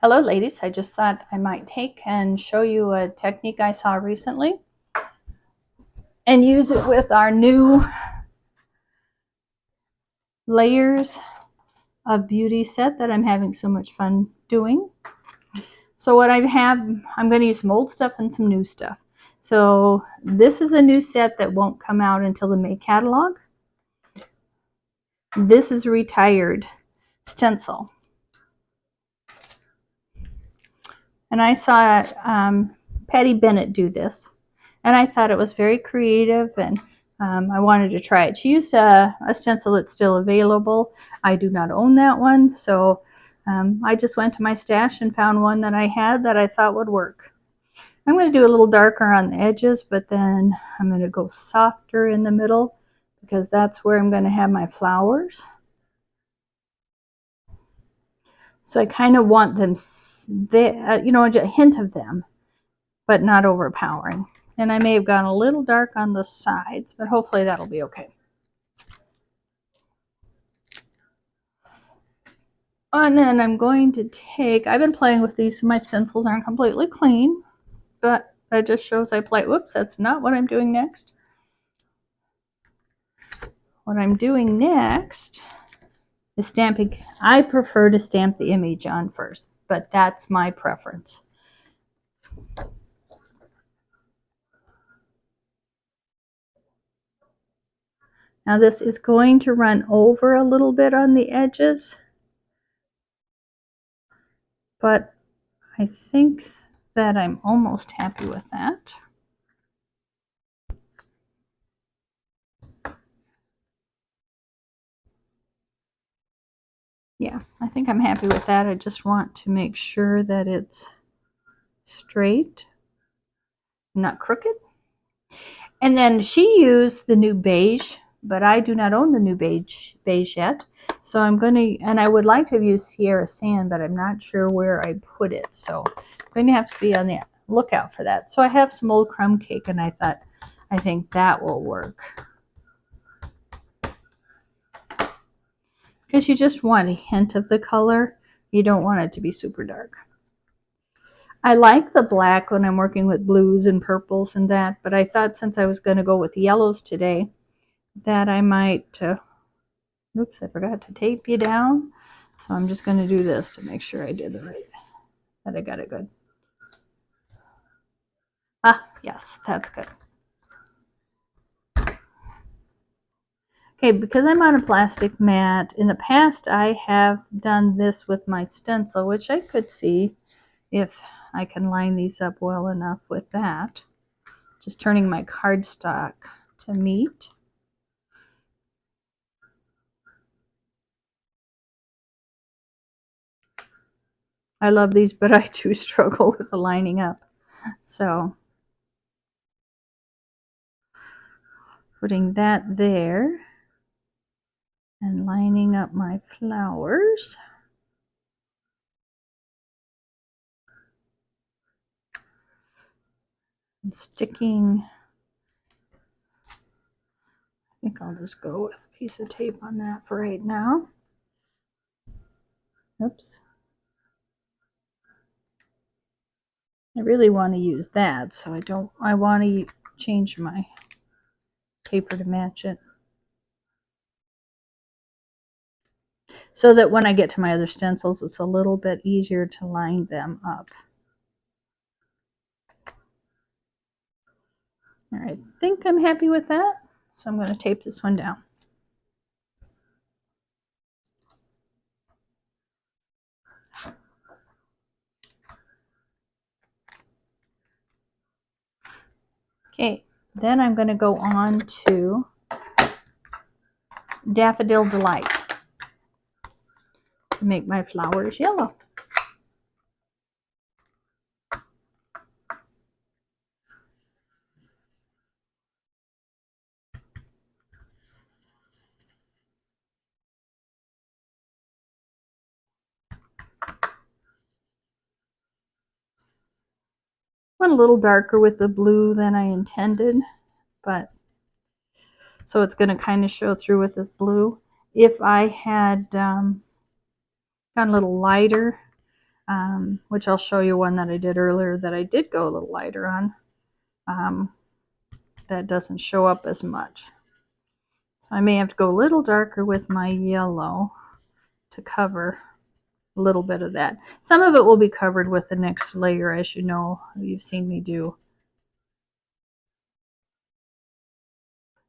Hello ladies, I just thought I might take and show you a technique I saw recently and use it with our new layers of beauty set that I'm having so much fun doing. So what I have, I'm going to use some old stuff and some new stuff. So this is a new set that won't come out until the May catalog. This is a retired stencil. And I saw Patty Bennett do this. And I thought it was very creative, and I wanted to try it. She used a stencil that's still available. I do not own that one, so I just went to my stash and found one that I had that I thought would work. I'm going to do a little darker on the edges, but then I'm going to go softer in the middle because that's where I'm going to have my flowers. So I kind of want them, you know, a hint of them, but not overpowering. And I may have gone a little dark on the sides, but hopefully that'll be okay. And then I'm going to take, I've been playing with these, so my stencils aren't completely clean, but that just shows I play. Whoops, that's not what I'm doing next. What I'm doing next is stamping. I prefer to stamp the image on first, but that's my preference. Now this is going to run over a little bit on the edges, but I think that I'm almost happy with that. Yeah, I think I'm happy with that. I just want to make sure that it's straight, not crooked. And then she used the new beige, but I do not own the new beige yet. So I'm going to, and I would like to have used Sierra Sand, but I'm not sure where I put it. So I'm going to have to be on the lookout for that. So I have some old crumb cake, and I thought, I think that will work. Because you just want a hint of the color. You don't want it to be super dark. I like the black when I'm working with blues and purples and that, but I thought since I was going to go with yellows today that I might, oops, I forgot to tape you down. So I'm just going to do this to make sure I did it right, that I got it good. Ah, yes, that's good. Okay, because I'm on a plastic mat, in the past I have done this with my stencil, which I could see if I can line these up well enough with that. Just turning my cardstock to meet. I love these, but I do struggle with the lining up. So putting that there and lining up my flowers. And sticking, I think I'll just go with a piece of tape on that for right now. Oops. I really want to use that, so I want to change my paper to match it. So that when I get to my other stencils, it's a little bit easier to line them up. All right, I think I'm happy with that, so I'm going to tape this one down. Okay, then I'm going to go on to Daffodil Delight to make my flowers yellow. Went a little darker with the blue than I intended, but so it's going to kind of show through with this blue. If I had gone a little lighter, which I'll show you one that I did earlier that I did go a little lighter on. That doesn't show up as much. So I may have to go a little darker with my yellow to cover a little bit of that. Some of it will be covered with the next layer, as you know, you've seen me do.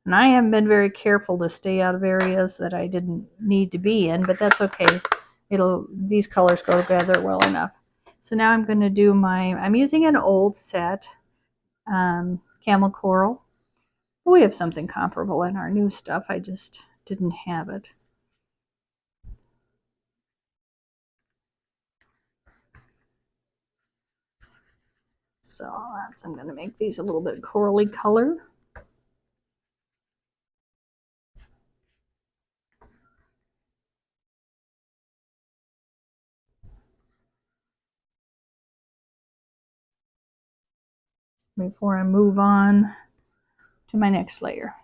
And I haven't been very careful to stay out of areas that I didn't need to be in, but that's okay. These colors go together well enough. So now I'm going to do I'm using an old set, Camel Coral. We have something comparable in our new stuff. I just didn't have it. So I'm going to make these a little bit corally color. Before I move on to my next layer.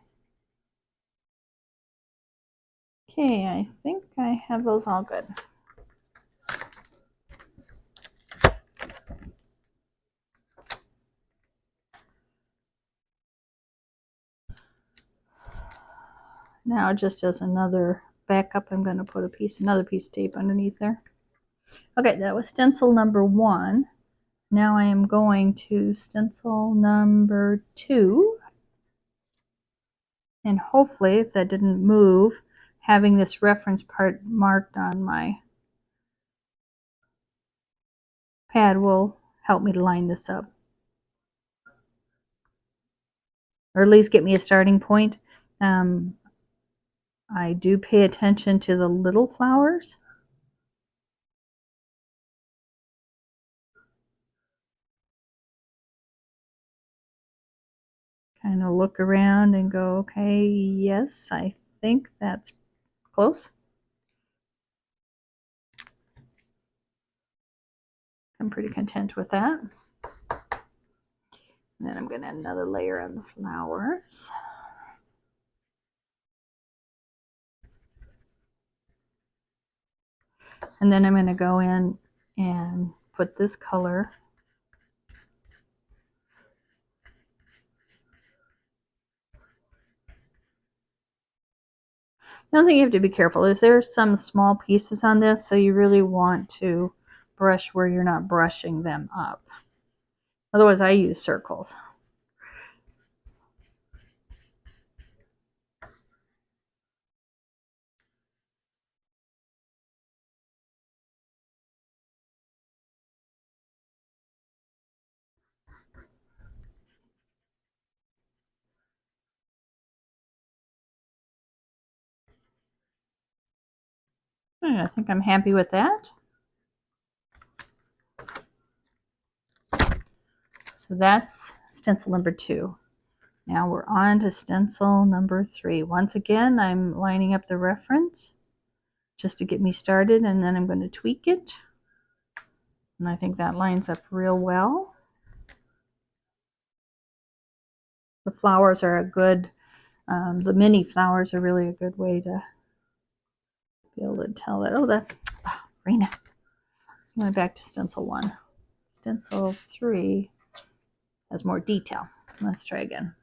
Okay, I think I have those all good. Now, just as another backup, I'm going to put another piece of tape underneath there. Okay, that was stencil number 1. Now I am going to stencil number 2. And hopefully, if that didn't move, having this reference part marked on my pad will help me to line this up. Or at least get me a starting point. I do pay attention to the little flowers. Kind of look around and go, okay, yes, I think that's close. I'm pretty content with that. And then I'm going to add another layer on the flowers. And then I'm going to go in and put this color The only thing you have to be careful is there's some small pieces on this, so you really want to brush where you're not brushing them up. Otherwise, I use circles. And I think I'm happy with that. So that's stencil number 2. Now we're on to stencil number 3. Once again, I'm lining up the reference just to get me started, and then I'm going to tweak it. And I think that lines up real well. The flowers are a good, the mini flowers are really a good way to be able to tell that. Rena. Going back to stencil 1. Stencil 3 has more detail. Let's try again.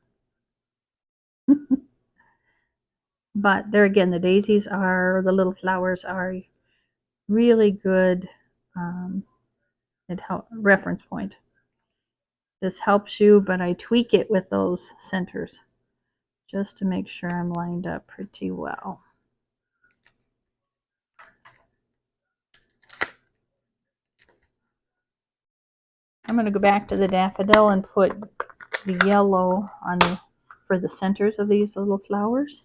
But there again, the daisies are, the little flowers are really good reference point. This helps you, but I tweak it with those centers just to make sure I'm lined up pretty well. I'm going to go back to the daffodil and put the yellow on for the centers of these little flowers.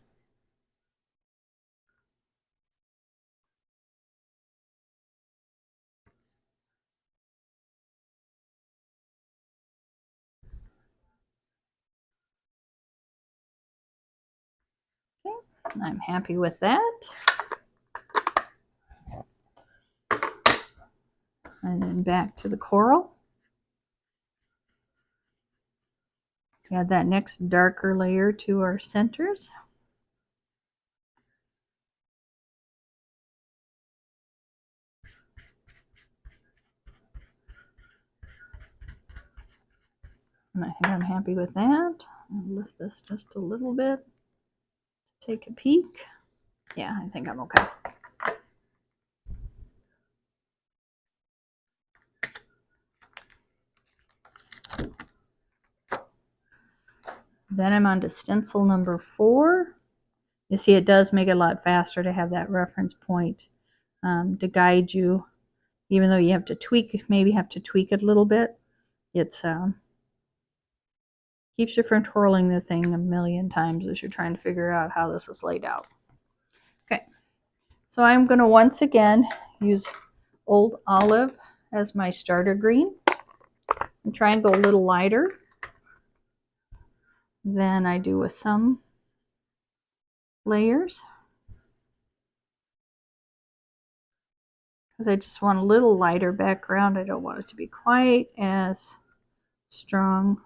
Okay, I'm happy with that. And then back to the coral. Add that next darker layer to our centers. And I think I'm happy with that. I'll lift this just a little bit. Take a peek. Yeah, I think I'm okay. Then I'm on to stencil number 4. You see, it does make it a lot faster to have that reference point to guide you, even though you have to tweak, maybe have to tweak it a little bit. It's keeps you from twirling the thing a million times as you're trying to figure out how this is laid out. Okay, so I'm going to once again use Old Olive as my starter green and try and go a little lighter than I do with some layers, because I just want a little lighter background. I don't want it to be quite as strong.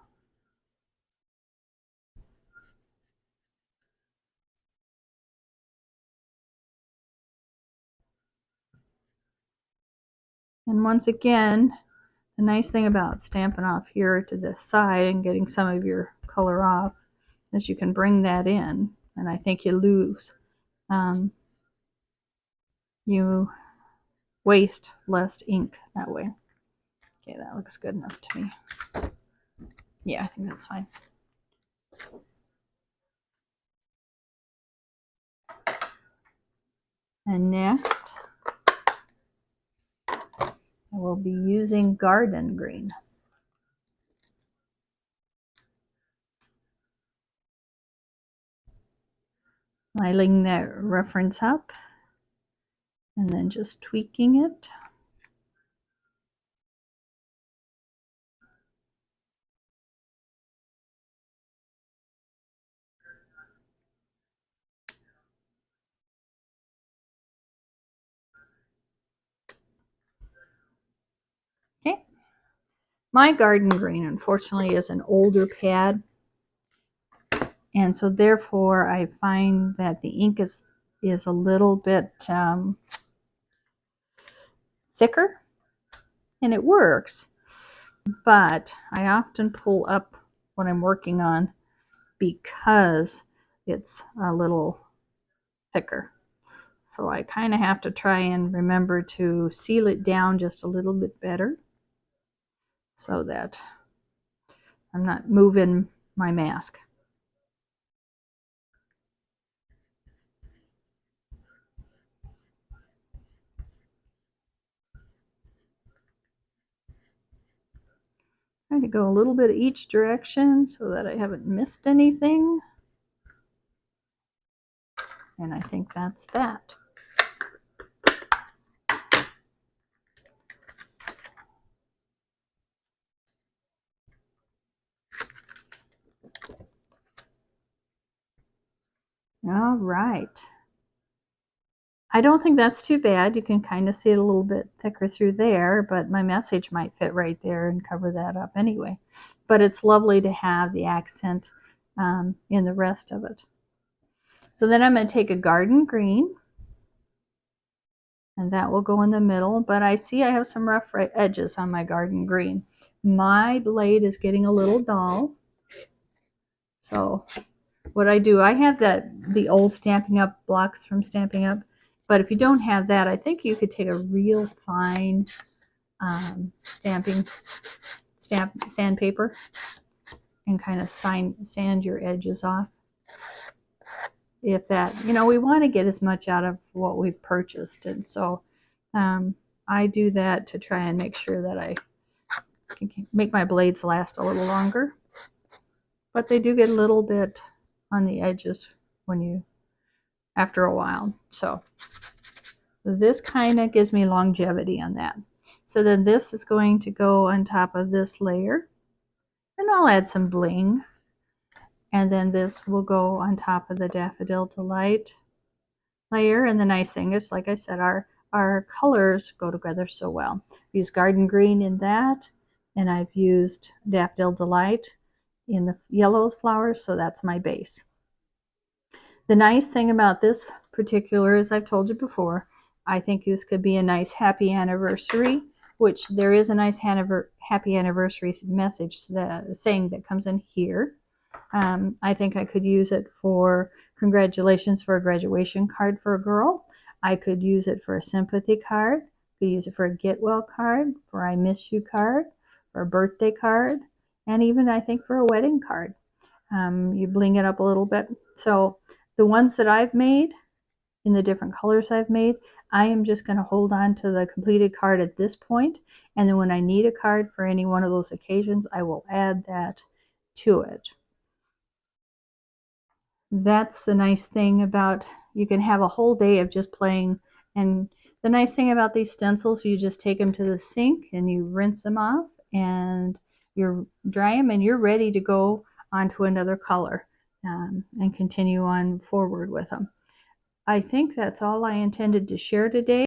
And once again, the nice thing about Stampin' Off here to the side and getting some of your color off is you can bring that in, and I think you lose. You waste less ink that way. Okay, that looks good enough to me. Yeah, I think that's fine. And next, I will be using Garden Green. Lining that reference up and then just tweaking it. Okay. My Garden Green, unfortunately, is an older pad, and so therefore I find that the ink is a little bit thicker, and it works, but I often pull up what I'm working on because it's a little thicker. So I kind of have to try and remember to seal it down just a little bit better so that I'm not moving my mask. Trying to go a little bit each direction so that I haven't missed anything. And I think that's that. All right. I don't think that's too bad. You can kind of see it a little bit thicker through there, but my message might fit right there and cover that up anyway. But it's lovely to have the accent in the rest of it. So then I'm going to take a Garden Green, and that will go in the middle, but I see I have some rough edges on my Garden Green. My blade is getting a little dull, so what I do, I have the old Stampin' Up blocks from Stampin' Up, but if you don't have that, I think you could take a real fine sandpaper and kind of sand your edges off. If that, we want to get as much out of what we've purchased, and so I do that to try and make sure that I can make my blades last a little longer, but they do get a little bit on the edges after a while. So this kind of gives me longevity on that. So then this is going to go on top of this layer, and I'll add some bling. And then this will go on top of the Daffodil Delight layer. And the nice thing is, like I said, our colors go together so well. I've used Garden Green in that, and I've used Daffodil Delight in the yellow flowers, so that's my base. The nice thing about this particular, as I've told you before, I think this could be a nice happy anniversary which there is a nice happy anniversary message saying that comes in here. I think I could use it for congratulations for a graduation card for a girl. I could use it for a sympathy card. I could use it for a get well card, for I miss you card, for a birthday card, and even I think for a wedding card. You bling it up a little bit. So the ones that I've made in the different colors I've made, I am just going to hold on to the completed card at this point, and then when I need a card for any one of those occasions, I will add that to it. That's the nice thing about, you can have a whole day of just playing. And the nice thing about these stencils, you just take them to the sink and you rinse them off and you dry them and you're ready to go on to another color and continue on forward with them. I think that's all I intended to share today.